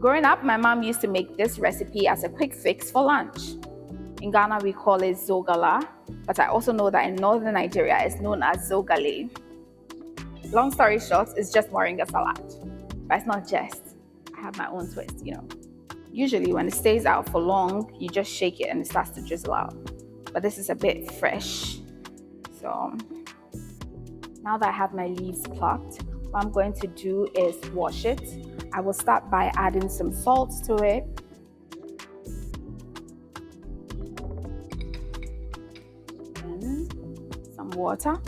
Growing up, my mom used to make this recipe as a quick fix for lunch. In Ghana, we call it Zogala, but I also know that in northern Nigeria, it's known as Zogale. Long story short, it's just Moringa salad, but it's not just. I have my own twist, Usually when it stays out for long, you just shake it and it starts to drizzle out. But this is a bit fresh. So now that I have my leaves plucked, what I'm going to do is wash it. I will start by adding some salt to it. And some water.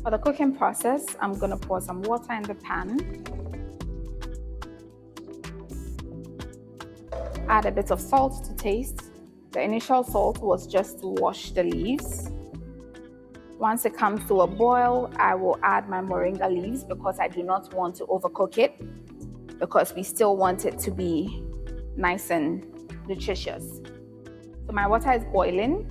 For the cooking process, I'm going to pour some water in the pan. Add a bit of salt to taste. The initial salt was just to wash the leaves. Once it comes to a boil, I will add my moringa leaves because I do not want to overcook it, because we still want it to be nice and nutritious. So my water is boiling.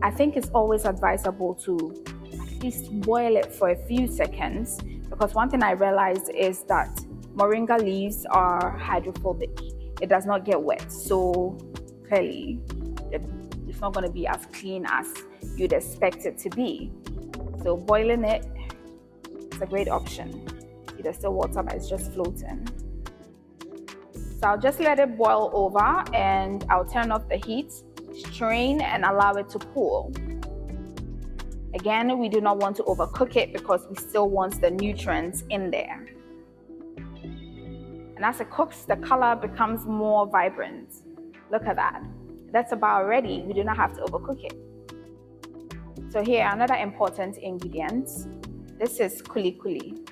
I think it's always advisable to at least boil it for a few seconds, because one thing I realized is that moringa leaves are hydrophobic. It does not get wet, so clearly it's not going to be as clean as you'd expect it to be. So boiling it is a great option. See, there's still water, but it's just floating. So I'll just let it boil over and I'll turn off the heat, strain and allow it to cool. Again, we do not want to overcook it because we still want the nutrients in there. And as it cooks, the color becomes more vibrant. Look at that. That's about ready. We do not have to overcook it. So here, another important ingredient. This is kuli kuli.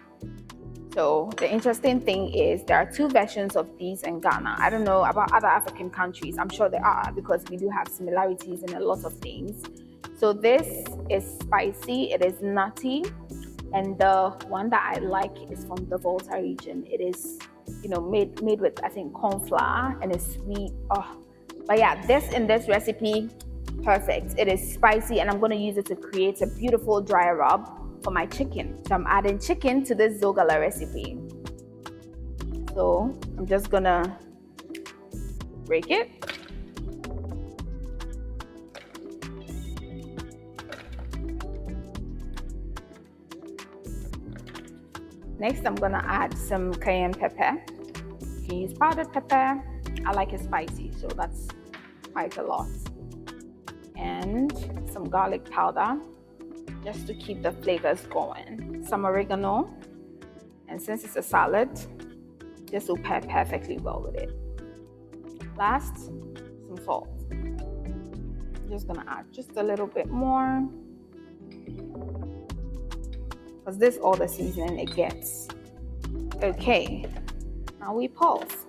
So the interesting thing is there are two versions of these in Ghana. I don't know about other African countries. I'm sure there are, because we do have similarities in a lot of things. So this is spicy. It is nutty. And the one that I like is from the Volta region. It is, made with, I think, corn flour, and it's sweet. Oh, but yeah, in this recipe, perfect. It is spicy, and I'm going to use it to create a beautiful dry rub for my chicken. So I'm adding chicken to this Zogala recipe. So I'm just going to break it. Next, I'm gonna add some cayenne pepper. You can use powdered pepper. I like it spicy, so that's quite a lot. And some garlic powder, just to keep the flavors going. Some oregano. And since it's a salad, this will pair perfectly well with it. Last, some salt. I'm just gonna add just a little bit more, because this is all the seasoning it gets. Okay, now we pulse.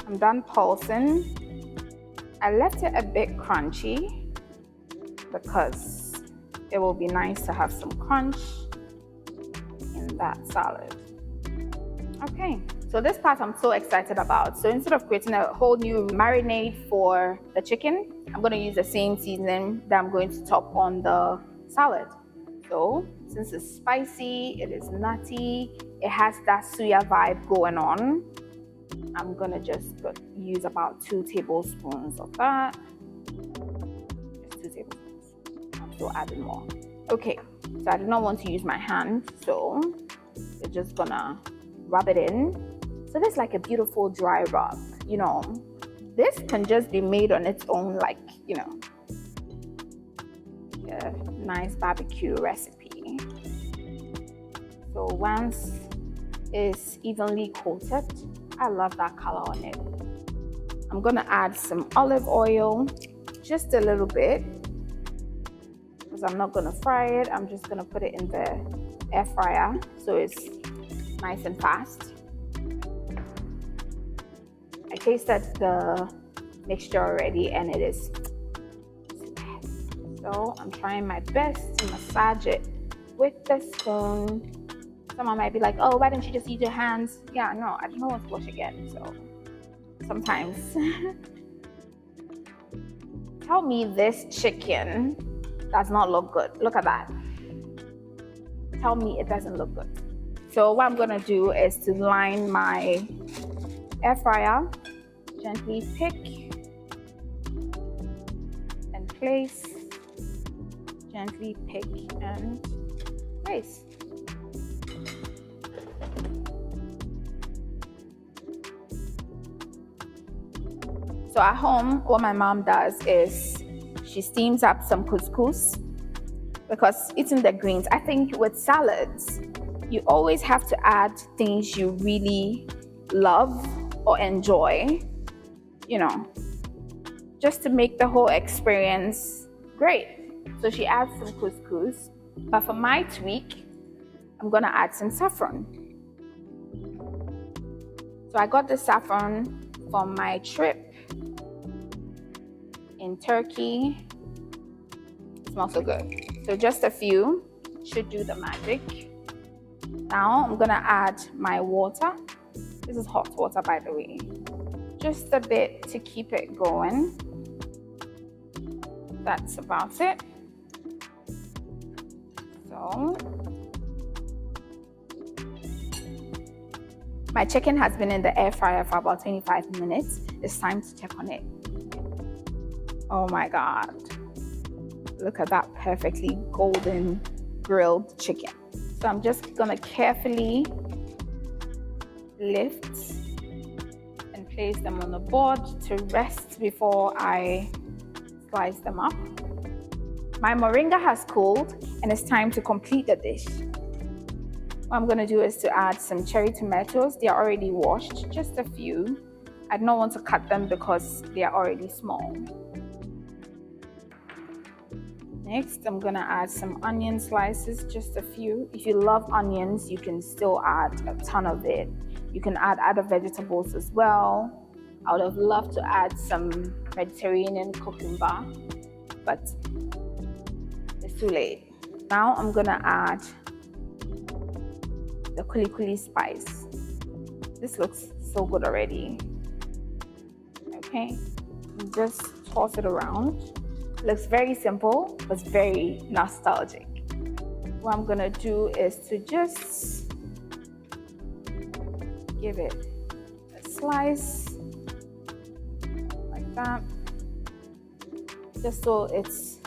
I'm done pulsing. I left it a bit crunchy because it will be nice to have some crunch in that salad. Okay. So this part I'm so excited about. So instead of creating a whole new marinade for the chicken, I'm going to use the same seasoning that I'm going to top on the salad. So since it's spicy, it is nutty, it has that suya vibe going on, I'm going to just use about 2 tablespoons of that. Just 2 tablespoons. I'm still adding more. Okay, so I do not want to use my hand, so we're just going to rub it in. So this is like a beautiful dry rub, This can just be made on its own, like, a nice barbecue recipe. So once it's evenly coated, I love that color on it. I'm gonna add some olive oil, just a little bit, because I'm not gonna fry it. I'm just gonna put it in the air fryer so it's nice and fast. I tasted the mixture already and it is so So I'm trying my best to massage it with the spoon. Someone might be like, oh, why didn't you just use your hands? Yeah, no, I don't know what to wash again. So sometimes. Tell me this chicken does not look good. Look at that. Tell me it doesn't look good. So what I'm gonna do is to line my air fryer, gently pick and place, gently pick and place. So at home, what my mom does is she steams up some couscous, because eating the greens, I think with salads, you always have to add things you really love or enjoy, you know, just to make the whole experience great. So she adds some couscous, but for my tweak, I'm gonna add some saffron. So I got the saffron from my trip in Turkey. It smells so good. So just a few should do the magic. Now I'm gonna add my water. This is hot water, by the way. Just a bit to keep it going. That's about it. So my chicken has been in the air fryer for about 25 minutes. It's time to check on it. Oh my God. Look at that perfectly golden grilled chicken. So I'm just gonna carefully lift and place them on the board to rest before I slice them up. My moringa has cooled and it's time to complete the dish. What I'm gonna do is to add some cherry tomatoes. They are already washed, just a few. I don't want to cut them because they are already small. Next, I'm gonna add some onion slices, just a few. If you love onions, you can still add a ton of it. You can add other vegetables as well. I would have loved to add some Mediterranean cucumber, but it's too late. Now I'm gonna add the kuli spice. This looks so good already. Okay, just toss it around. Looks very simple, but it's very nostalgic. What I'm gonna do is to just give it a slice like that, just so it's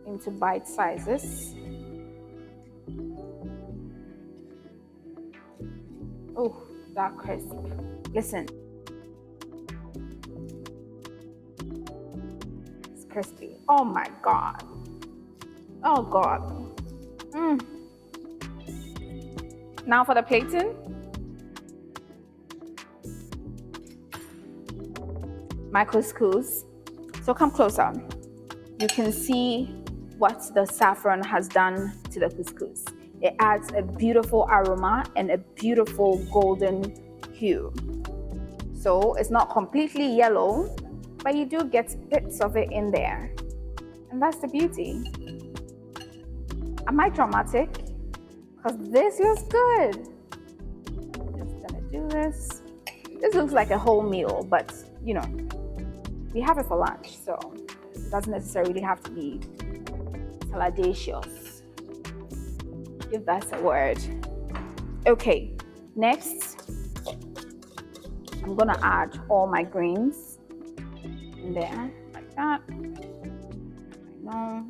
into bite sizes. Oh, that crisp. Listen. Crispy. Oh my God. Oh God. Now for the plating. My couscous. So come closer. You can see what the saffron has done to the couscous. It adds a beautiful aroma and a beautiful golden hue. So it's not completely yellow, but you do get bits of it in there. And that's the beauty. Am I dramatic? Because this looks good. I'm just gonna do this. This looks like a whole meal, but you know, we have it for lunch, so it doesn't necessarily have to be saladacious, if that's a word. Okay, next, I'm gonna add all my greens in there, like that. I know,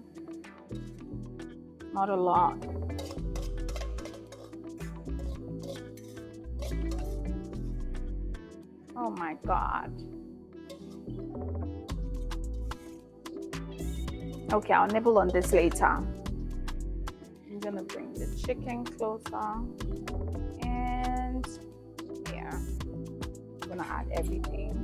not a lot. Oh my God. Okay, I'll nibble on this later. I'm gonna bring the chicken closer, and yeah, I'm gonna add everything.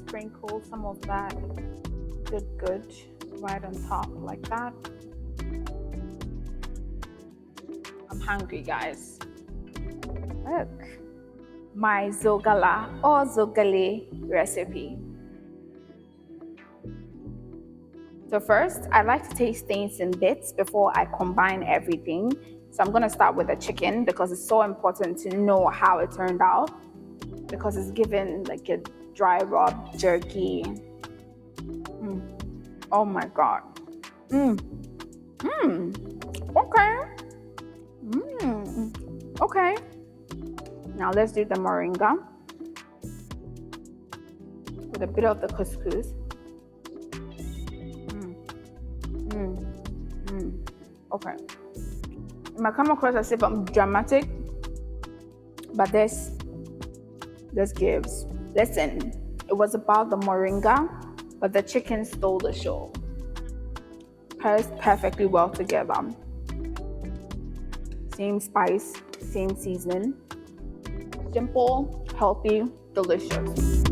Sprinkle some of that good right on top like that. hungry, guys. Look, my zogala or zogale recipe. So first, I like to taste things in bits before I combine everything. So I'm gonna start with the chicken because it's so important to know how it turned out, because it's given like a dry rub jerky. Oh my God. Okay. Okay. Now let's do the moringa with a bit of the couscous. Okay. It might come across as if I'm dramatic, but this gives. Listen, it was about the moringa, but the chicken stole the show. Pairs perfectly well together. Same spice, same seasoning. Simple, healthy, delicious.